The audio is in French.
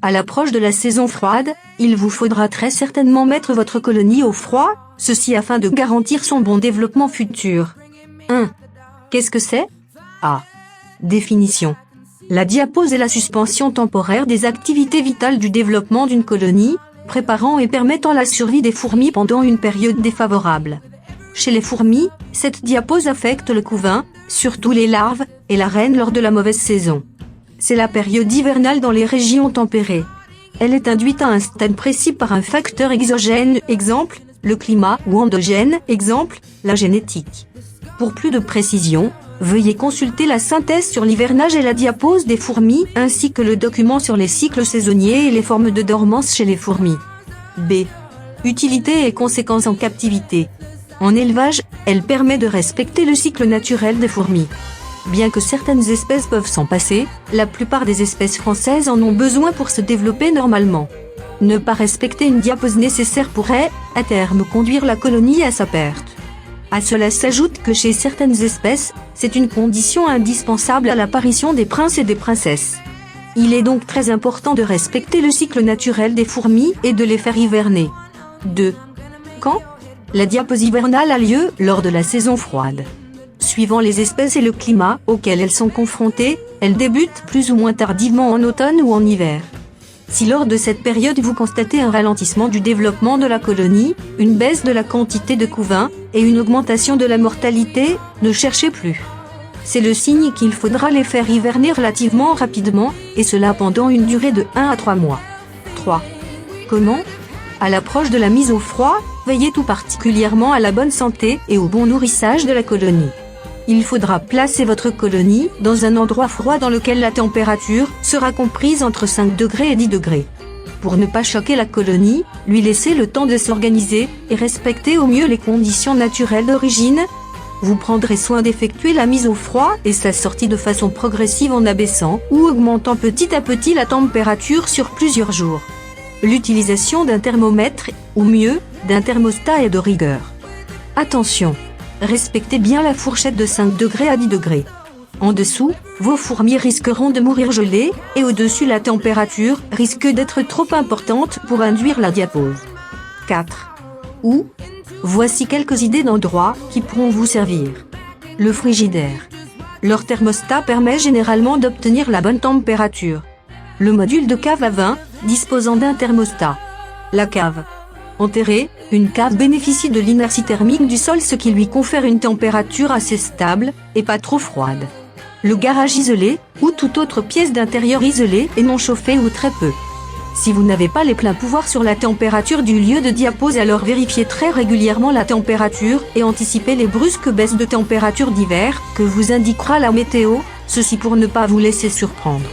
À l'approche de la saison froide, il vous faudra très certainement mettre votre colonie au froid, ceci afin de garantir son bon développement futur. 1. Qu'est-ce que c'est? A. Définition. La diapause est la suspension temporaire des activités vitales du développement d'une colonie, préparant et permettant la survie des fourmis pendant une période défavorable. Chez les fourmis, cette diapause affecte le couvain, surtout les larves, et la reine lors de la mauvaise saison. C'est la période hivernale dans les régions tempérées. Elle est induite à un stade précis par un facteur exogène, exemple, le climat, ou endogène, exemple, la génétique. Pour plus de précision, veuillez consulter la synthèse sur l'hivernage et la diapause des fourmis, ainsi que le document sur les cycles saisonniers et les formes de dormance chez les fourmis. B. Utilité et conséquences en captivité. En élevage, elle permet de respecter le cycle naturel des fourmis. Bien que certaines espèces peuvent s'en passer, la plupart des espèces françaises en ont besoin pour se développer normalement. Ne pas respecter une diapause nécessaire pourrait, à terme, conduire la colonie à sa perte. À cela s'ajoute que chez certaines espèces, c'est une condition indispensable à l'apparition des princes et des princesses. Il est donc très important de respecter le cycle naturel des fourmis et de les faire hiverner. 2. Quand? La diapause hivernale a lieu lors de la saison froide. Suivant les espèces et le climat auquel elles sont confrontées, elles débutent plus ou moins tardivement en automne ou en hiver. Si lors de cette période vous constatez un ralentissement du développement de la colonie, une baisse de la quantité de couvain, et une augmentation de la mortalité, ne cherchez plus. C'est le signe qu'il faudra les faire hiverner relativement rapidement, et cela pendant une durée de 1 à 3 mois. 3. Comment? À l'approche de la mise au froid, veillez tout particulièrement à la bonne santé et au bon nourrissage de la colonie. Il faudra placer votre colonie dans un endroit froid dans lequel la température sera comprise entre 5 degrés et 10 degrés. Pour ne pas choquer la colonie, lui laisser le temps de s'organiser et respecter au mieux les conditions naturelles d'origine. Vous prendrez soin d'effectuer la mise au froid et sa sortie de façon progressive en abaissant ou augmentant petit à petit la température sur plusieurs jours. L'utilisation d'un thermomètre, ou mieux, d'un thermostat est de rigueur. Attention! Respectez bien la fourchette de 5 degrés à 10 degrés. En dessous, vos fourmis risqueront de mourir gelées, et au-dessus la température risque d'être trop importante pour induire la diapause. 4. Où? Voici quelques idées d'endroits qui pourront vous servir. Le frigidaire. Leur thermostat permet généralement d'obtenir la bonne température. Le module de cave à vin, disposant d'un thermostat. La cave. Enterrée, une cave bénéficie de l'inertie thermique du sol, ce qui lui confère une température assez stable, et pas trop froide. Le garage isolé, ou toute autre pièce d'intérieur isolée et non chauffée ou très peu. Si vous n'avez pas les pleins pouvoirs sur la température du lieu de diapause, alors vérifiez très régulièrement la température et anticipez les brusques baisses de température d'hiver que vous indiquera la météo, ceci pour ne pas vous laisser surprendre.